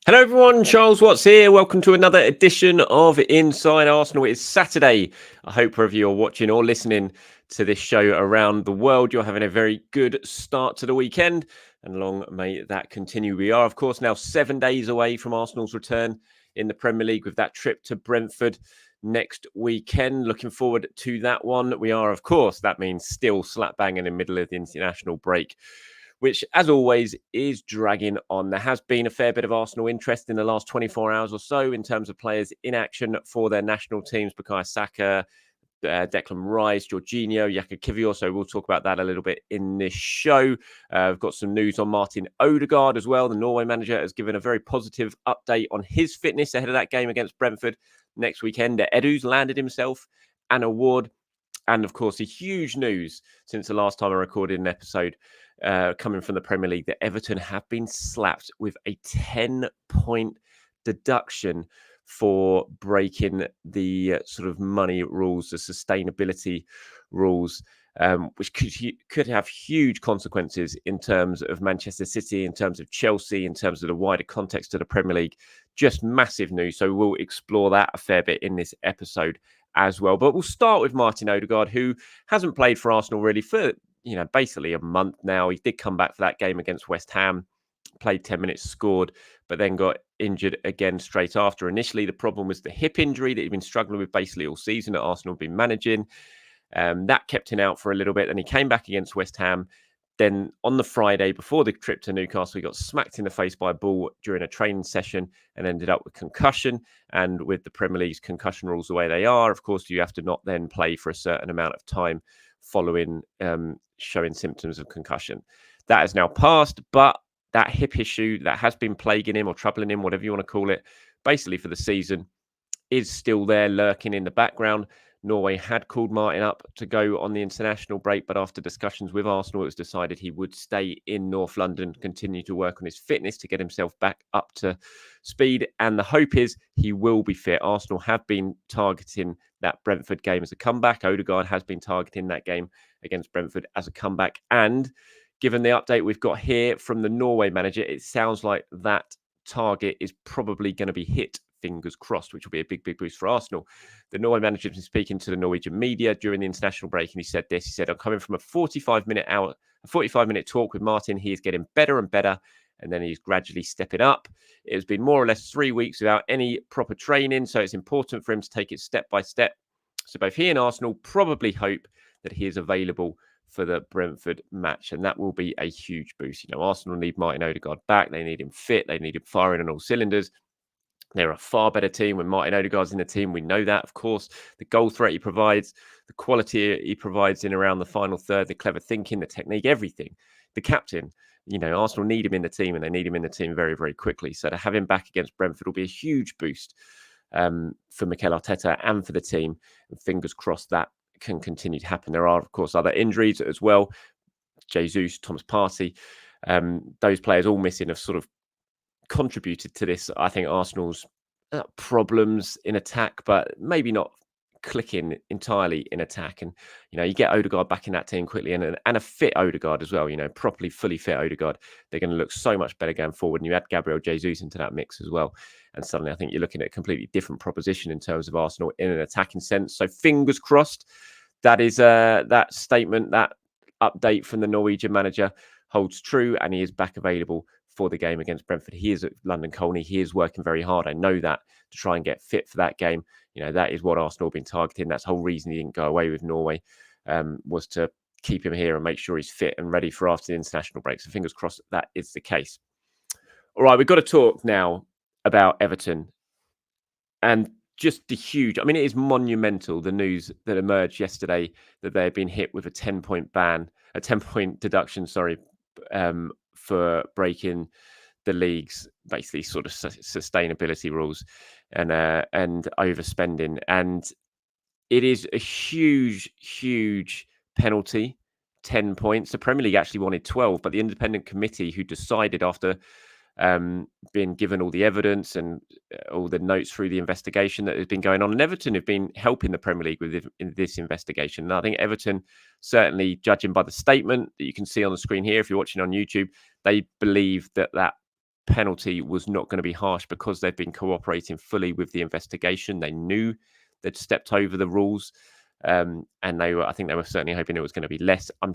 Hello, everyone. Charles Watts here. Welcome to another edition of Inside Arsenal. It's Saturday. I hope wherever you're watching or listening to this show around the world, you're having a very good start to the weekend. And long may that continue. We are, of course, now 7 days away from Arsenal's return in the Premier League with that trip to Brentford next weekend. Looking forward to that one. We are, of course, that means still slap bang in the middle of the international break, which, as always, is dragging on. There has been a fair bit of Arsenal interest in the last 24 hours or so in terms of players in action for their national teams. Bukayo Saka, Declan Rice, Jorginho, Yaka Kivior. So we'll talk about that a little bit in this show. We've got some news on Martin Odegaard as well. The Norway manager has given a very positive update on his fitness ahead of that game against Brentford next weekend. Edu's landed himself an award. And of course, the huge news since the last time I recorded an episode coming from the Premier League that Everton have been slapped with a 10-point deduction for breaking the sort of money rules, the sustainability rules, which could have huge consequences in terms of Manchester City, in terms of Chelsea, in terms of the wider context of the Premier League. Just massive news. So we'll explore that a fair bit in this episode as well. But we'll start with Martin Odegaard, who hasn't played for Arsenal really for, basically a month now. He did come back for that game against West Ham, played 10 minutes, scored, but then got injured again straight after. Initially, the problem was the hip injury that he'd been struggling with basically all season that Arsenal had been managing. That kept him out for a little bit. Then he came back against West Ham. Then on the Friday before the trip to Newcastle, he got smacked in the face by a ball during a training session and ended up with concussion. And with the Premier League's concussion rules the way they are, of course, you have to not then play for a certain amount of time following showing symptoms of concussion. That has now passed, but that hip issue that has been plaguing him or troubling him, whatever you want to call it, basically for the season, is still there lurking in the background. Norway had called Martin up to go on the international break, but after discussions with Arsenal, it was decided he would stay in North London, continue to work on his fitness to get himself back up to speed. And the hope is he will be fit. Arsenal have been targeting that Brentford game as a comeback. Odegaard has been targeting that game against Brentford as a comeback. And given the update we've got here from the Norway manager, it sounds like that target is probably going to be hit, fingers crossed, which will be a big, big boost for Arsenal. The Norway manager has been speaking to the Norwegian media during the international break, and he said this. He said, "I'm coming from a 45-minute talk with Martin. He is getting better and better, and then he's gradually stepping up. It has been more or less 3 weeks without any proper training, so it's important for him to take it step by step. So both he and Arsenal probably hope that he is available for the Brentford match, and that will be a huge boost. Arsenal need Martin Odegaard back. They need him fit. They need him firing on all cylinders. They're a far better team when Martin Odegaard's in the team. We know that, of course. The goal threat he provides, the quality he provides in around the final third, the clever thinking, the technique, everything. The captain, Arsenal need him in the team, and they need him in the team very, very quickly. So to have him back against Brentford will be a huge boost for Mikel Arteta and for the team. And fingers crossed that can continue to happen. There are, of course, other injuries as well. Jesus, Thomas Partey, those players all missing have sort of contributed to this. I think Arsenal's problems in attack, but maybe not clicking entirely in attack. And you get Odegaard back in that team quickly, and a fit Odegaard as well. Properly fully fit Odegaard. They're going to look so much better going forward. And you add Gabriel Jesus into that mix as well, and suddenly I think you're looking at a completely different proposition in terms of Arsenal in an attacking sense. So fingers crossed. That is that statement, that update from the Norwegian manager holds true, and he is back available for the game against Brentford. He is at London Colney. He is working very hard. I know that, to try and get fit for that game. That is what Arsenal have been targeting. That's the whole reason he didn't go away with Norway, was to keep him here and make sure he's fit and ready for after the international break. So fingers crossed that is the case. All right, we've got to talk now about Everton and just the huge, it is monumental, the news that emerged yesterday that they had been hit with a 10-point ban, a 10-point deduction, for breaking the league's basically sort of sustainability rules and overspending. And it is a huge, huge penalty, 10 points. The Premier League actually wanted 12, but the independent committee who decided after being given all the evidence and all the notes through the investigation that has been going on. And Everton have been helping the Premier League with this investigation. And I think Everton, certainly judging by the statement that you can see on the screen here, if you're watching on YouTube, they believe that penalty was not going to be harsh because they've been cooperating fully with the investigation. They knew they'd stepped over the rules. And I think they were certainly hoping it was going to be less. I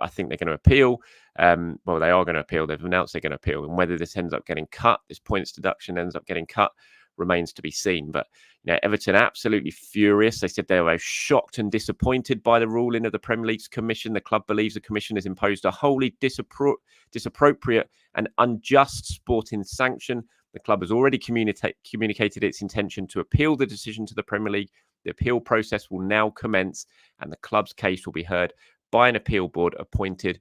think they're going to appeal. Well, they are going to appeal. They've announced they're going to appeal. And whether this ends up getting cut, this points deduction ends up getting cut, remains to be seen. But Everton absolutely furious. They said they were shocked and disappointed by the ruling of the Premier League's commission. The club believes the commission has imposed a wholly disappropriate and unjust sporting sanction. The club has already communicated its intention to appeal the decision to the Premier League. The appeal process will now commence, and the club's case will be heard by an appeal board appointed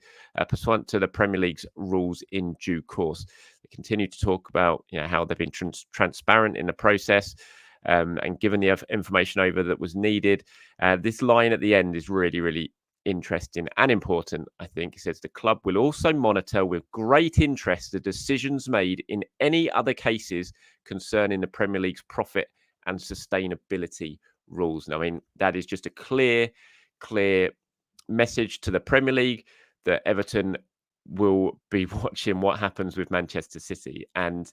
pursuant to the Premier League's rules in due course. They continue to talk about how they've been transparent in the process and given the information over that was needed. This line at the end is really, really interesting and important, I think. It says the club will also monitor with great interest the decisions made in any other cases concerning the Premier League's profit and sustainability rules. Now, I mean, that is just a clear message to the Premier League that Everton will be watching what happens with Manchester City. And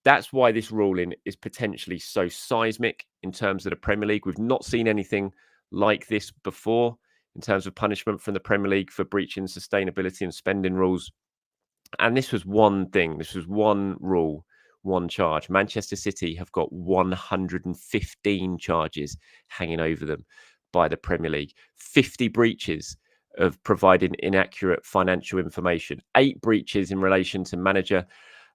that's why this ruling is potentially so seismic in terms of the Premier League. We've not seen anything like this before in terms of punishment from the Premier League for breaching sustainability and spending rules. And this was one thing. This was one rule, one charge. Manchester City have got 115 charges hanging over them by the Premier League. 50 breaches of providing inaccurate financial information. 8 breaches in relation to manager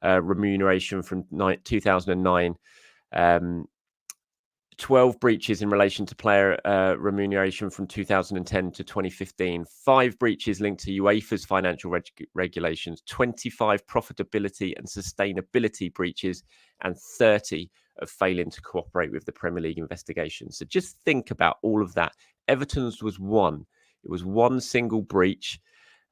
remuneration from 2009. 12 breaches in relation to player remuneration from 2010 to 2015, 5 breaches linked to UEFA's financial regulations, 25 profitability and sustainability breaches, and 30 of failing to cooperate with the Premier League investigation. So just think about all of that. Everton's was one. It was one single breach,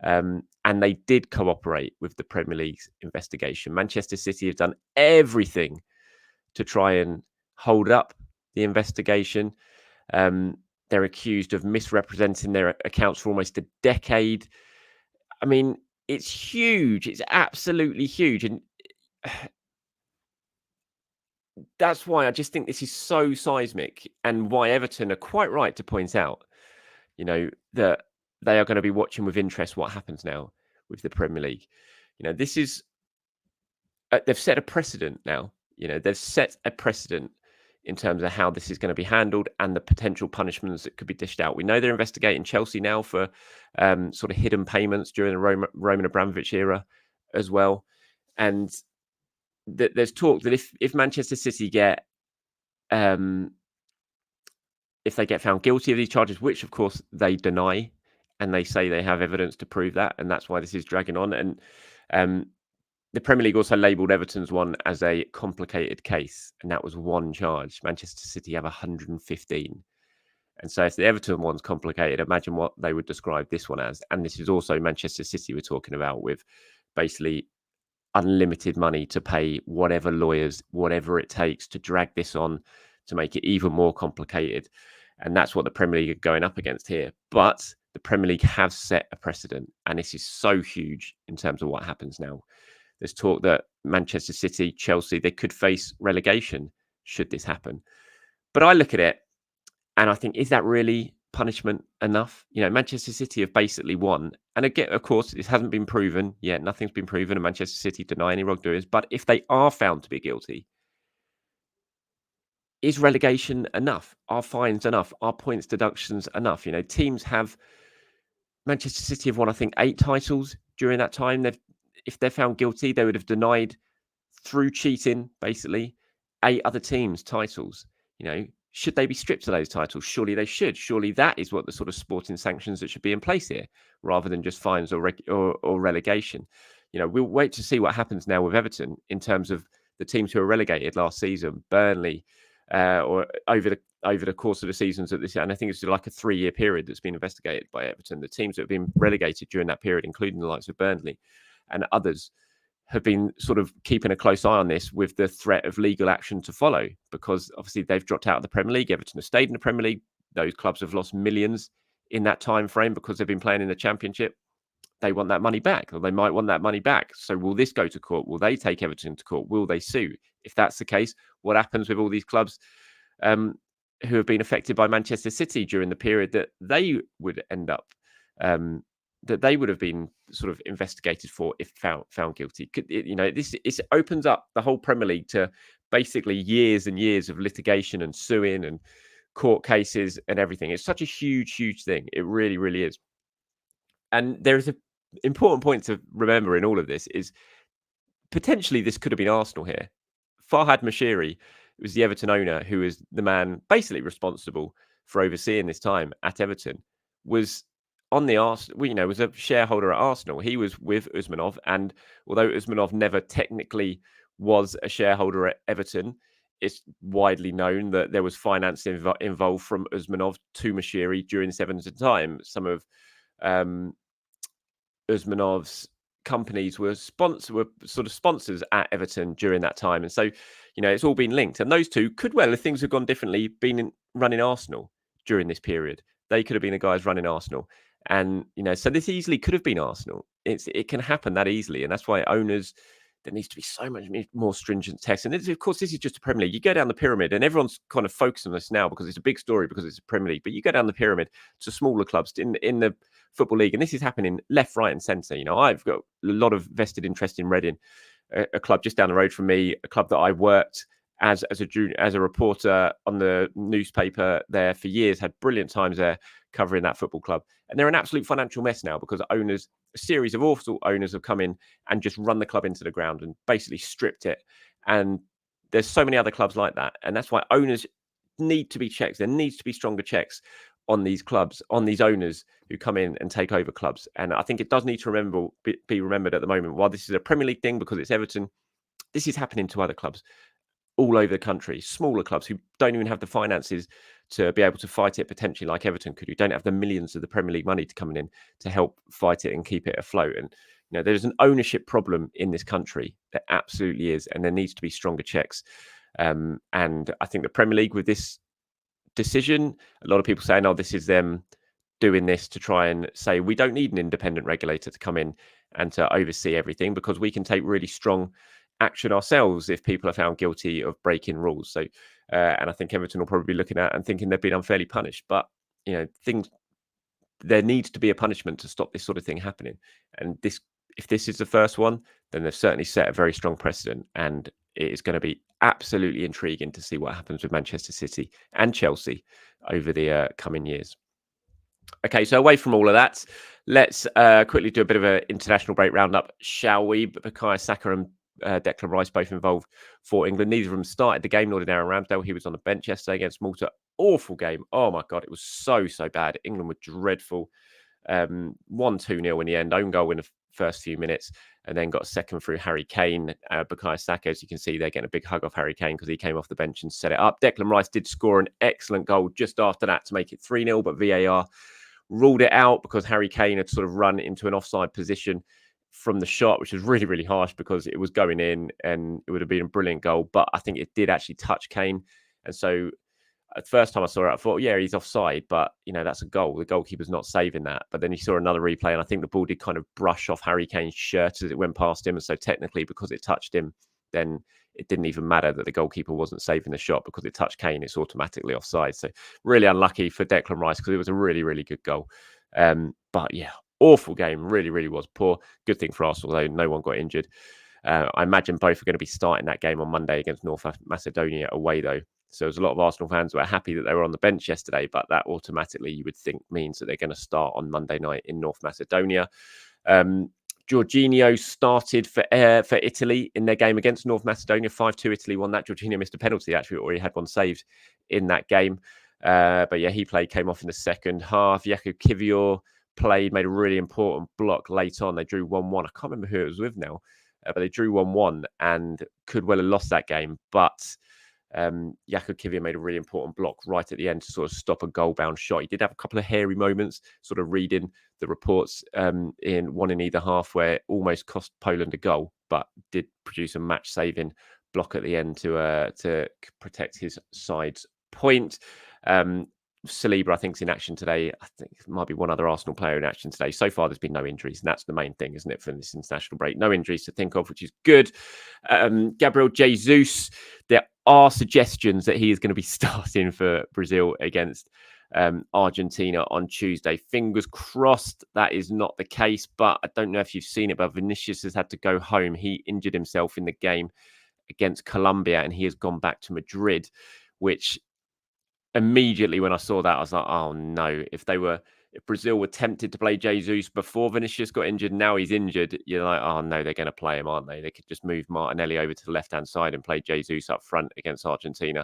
and they did cooperate with the Premier League's investigation. Manchester City have done everything to try and hold up the investigation. They're accused of misrepresenting their accounts for almost a decade. I mean, it's huge. It's absolutely huge. And that's why I just think this is so seismic, and why Everton are quite right to point out, that they are going to be watching with interest what happens now with the Premier League. This is, they've set a precedent now. They've set a precedent in terms of how this is going to be handled and the potential punishments that could be dished out. We know they're investigating Chelsea now for sort of hidden payments during the Roman Abramovich era as well. And there's talk that if Manchester City get, if they get found guilty of these charges, which of course they deny, and they say they have evidence to prove that, and that's why this is dragging on. And the Premier League also labelled Everton's one as a complicated case, and that was one charge. Manchester City have 115. And so if the Everton one's complicated, imagine what they would describe this one as. And this is also Manchester City we're talking about, with basically unlimited money to pay whatever lawyers, whatever it takes to drag this on, to make it even more complicated. And that's what the Premier League are going up against here. But the Premier League have set a precedent, and this is so huge in terms of what happens now. There's talk that Manchester City, Chelsea, they could face relegation should this happen. But I look at it and I think, is that really punishment enough? Manchester City have basically won. And again, of course, this hasn't been proven yet. Nothing's been proven, and Manchester City deny any wrongdoings. But if they are found to be guilty, is relegation enough? Are fines enough? Are points deductions enough? Teams have, Manchester City have won, I think, 8 titles during that time. If they're found guilty, they would have denied, through cheating, basically, 8 other teams' titles. Should they be stripped of those titles? Surely they should. Surely that is what the sort of sporting sanctions that should be in place here, rather than just fines or relegation. We'll wait to see what happens now with Everton in terms of the teams who were relegated last season, Burnley, or over the course of the seasons at this, and I think it's like a 3-year period that's been investigated by Everton. The teams that have been relegated during that period, including the likes of Burnley and others, have been sort of keeping a close eye on this, with the threat of legal action to follow, because obviously they've dropped out of the Premier League. Everton have stayed in the Premier League. Those clubs have lost millions in that time frame because they've been playing in the Championship. they want that money back, or they might want that money back. So will this go to court? Will they take Everton to court? Will they sue? If that's the case, what happens with all these clubs um, who have been affected by Manchester City during the period that they would end up that they would have been sort of investigated for if found guilty? This opens up the whole Premier League to basically years and years of litigation and suing and court cases and everything. It's such a huge thing. It really, really is. And there is an important point to remember in all of this is potentially this could have been Arsenal here. Farhad Moshiri was the Everton owner, who is the man basically responsible for overseeing this time at Everton, was on the Arsenal, was a shareholder at Arsenal. He was with Usmanov, and although Usmanov never technically was a shareholder at Everton, it's widely known that there was finance involved from Usmanov to Moshiri during this Everton time. Some of Usmanov's companies were sort of sponsors at Everton during that time, and so it's all been linked. And those two could well, if things had gone differently, been running Arsenal during this period. They could have been the guys running Arsenal, and so this easily could have been Arsenal. It can happen that easily, and that's why owners. There needs to be so much more stringent tests. And of course, this is just a Premier League. You go down the pyramid, and everyone's kind of focused on this now because it's a big story, because it's a Premier League. But you go down the pyramid to smaller clubs in the Football League, and this is happening left, right, and centre. I've got a lot of vested interest in Reading, a club just down the road from me, a club that I worked as a reporter on the newspaper there for years, had brilliant times there covering that football club. And they're an absolute financial mess now because a series of awful owners have come in and just run the club into the ground and basically stripped it. And there's so many other clubs like that. And that's why owners need to be checked. There needs to be stronger checks on these clubs, on these owners who come in and take over clubs. And I think it does need to be remembered at the moment. While this is a Premier League thing because it's Everton, this is happening to other clubs all over the country, smaller clubs who don't even have the finances to be able to fight it potentially like Everton could, who don't have the millions of the Premier League money to come in to help fight it and keep it afloat. And there's an ownership problem in this country. There absolutely is, and there needs to be stronger checks. And I think the Premier League with this decision, a lot of people saying, "Oh, this is them doing this to try and say we don't need an independent regulator to come in and to oversee everything because we can take really strong action ourselves if people are found guilty of breaking rules." So, and I think Everton will probably be looking at and thinking they've been unfairly punished. But there needs to be a punishment to stop this sort of thing happening. And if this is the first one, then they've certainly set a very strong precedent, and it is going to be absolutely intriguing to see what happens with Manchester City and Chelsea over the coming years. Okay, so away from all of that, let's quickly do a bit of an international break roundup, shall we? Bukayo Saka and Declan Rice both involved for England. Neither of them started the game, nor did Aaron Ramsdale. He was on the bench yesterday against Malta. Awful game. Oh my God, it was so bad. England were dreadful. 1-2-0 in the end. Own goal in the first few minutes, and then got a second through Harry Kane. Bukayo Saka, as you can see, they're getting a big hug off Harry Kane because he came off the bench and set it up. Declan Rice did score an excellent goal just after that to make it 3-0, but VAR ruled it out because Harry Kane had sort of run into an offside position from the shot, which was really, really harsh because it was going in and it would have been a brilliant goal. But I think it did actually touch Kane. And so the first time I saw it, I thought, yeah, he's offside, but that's a goal. The goalkeeper's not saving that. But then you saw another replay, and I think the ball did kind of brush off Harry Kane's shirt as it went past him. And so technically, because it touched him, then it didn't even matter that the goalkeeper wasn't saving the shot because it touched Kane. It's automatically offside. So really unlucky for Declan Rice because it was a really, really good goal. But yeah, awful game. Really, really was poor. Good thing for Arsenal, though. No one got injured. I imagine both are going to be starting that game on Monday against North Macedonia away, though. So there's a lot of Arsenal fans who are happy that they were on the bench yesterday, but that automatically, you would think, means that they're going to start on Monday night in North Macedonia. Jorginho started for Italy in their game against North Macedonia. 5-2 Italy won that. Jorginho missed a penalty, actually, already had one saved in that game. But yeah, he came off in the second half. Jakub Kivior played, made a really important block late on. They drew 1-1. I can't remember who it was with now, but they drew 1-1 and could well have lost that game. But Jakub Kivior made a really important block right at the end to sort of stop a goal-bound shot. He did have a couple of hairy moments, sort of reading the reports in one in either half, where it almost cost Poland a goal, but did produce a match-saving block at the end to protect his side's point. Saliba, I think, is in action today. I think there might be one other Arsenal player in action today. So far, there's been no injuries, and that's the main thing, isn't it, for this international break? No injuries to think of, which is good. Gabriel Jesus, there are suggestions that he is going to be starting for Brazil against Argentina on Tuesday. Fingers crossed that is not the case, but I don't know if you've seen it, but Vinicius has had to go home. He injured himself in the game against Colombia, and he has gone back to Madrid, which immediately when I saw that, I was like, oh no, if Brazil were tempted to play Jesus before Vinicius got injured, now he's injured, you're like, oh no, they're going to play him, aren't they? They could just move Martinelli over to the left-hand side and play Jesus up front against Argentina,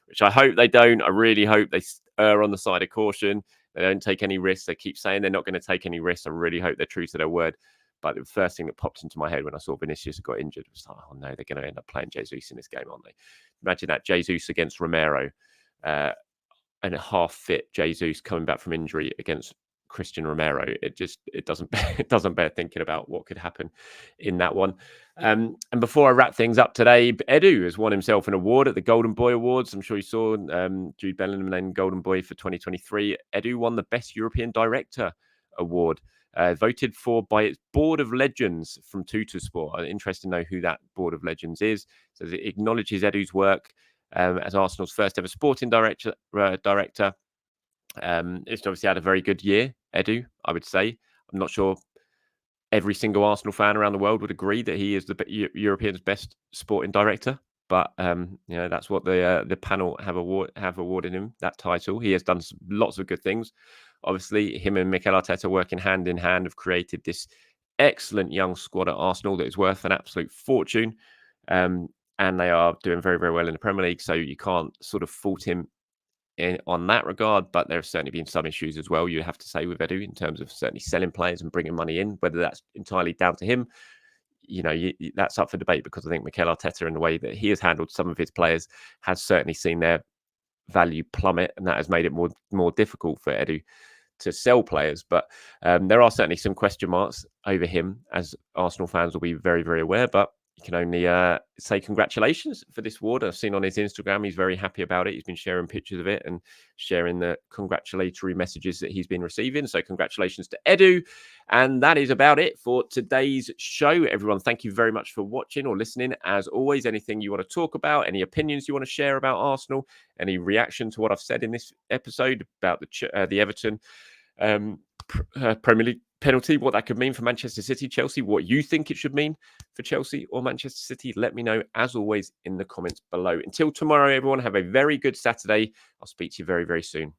which I hope they don't. I really hope they err on the side of caution. They don't take any risks. They keep saying they're not going to take any risks. I really hope they're true to their word. But the first thing that popped into my head when I saw Vinicius got injured was like, oh no, they're going to end up playing Jesus in this game, aren't they? Imagine that, Jesus against Romero. And a half fit Jesus coming back from injury against Christian Romero. It doesn't bear thinking about what could happen in that one. And before I wrap things up today, Edu has won himself an award at the Golden Boy Awards. I'm sure you saw Jude Bellingham named Golden Boy for 2023. Edu won the Best European Director Award. Voted for by its Board of Legends from Tuttosport. I'm interested to know who that Board of Legends is. So it acknowledges Edu's work as Arsenal's first ever sporting director. It's obviously had a very good year, Edu, I would say. I'm not sure every single Arsenal fan around the world would agree that he is the European's best sporting director. But that's what the panel have awarded him, that title. He has done lots of good things. Obviously, him and Mikel Arteta working hand in hand have created this excellent young squad at Arsenal that is worth an absolute fortune. And they are doing very, very well in the Premier League. So you can't sort of fault him on that regard. But there have certainly been some issues as well, you have to say, with Edu in terms of certainly selling players and bringing money in, whether that's entirely down to him. That's up for debate, because I think Mikel Arteta, in the way that he has handled some of his players, has certainly seen their value plummet, and that has made it more difficult for Edu to sell players. But there are certainly some question marks over him, as Arsenal fans will be very, very aware. But you can only say congratulations for this award. I've seen on his Instagram, he's very happy about it. He's been sharing pictures of it and sharing the congratulatory messages that he's been receiving. So congratulations to Edu. And that is about it for today's show, everyone. Thank you very much for watching or listening. As always, anything you want to talk about, any opinions you want to share about Arsenal, any reaction to what I've said in this episode about the Everton Premier League penalty, what that could mean for Manchester City, Chelsea, what you think it should mean for Chelsea or Manchester City, let me know, as always, in the comments below. Until tomorrow, everyone, have a very good Saturday. I'll speak to you very, very soon.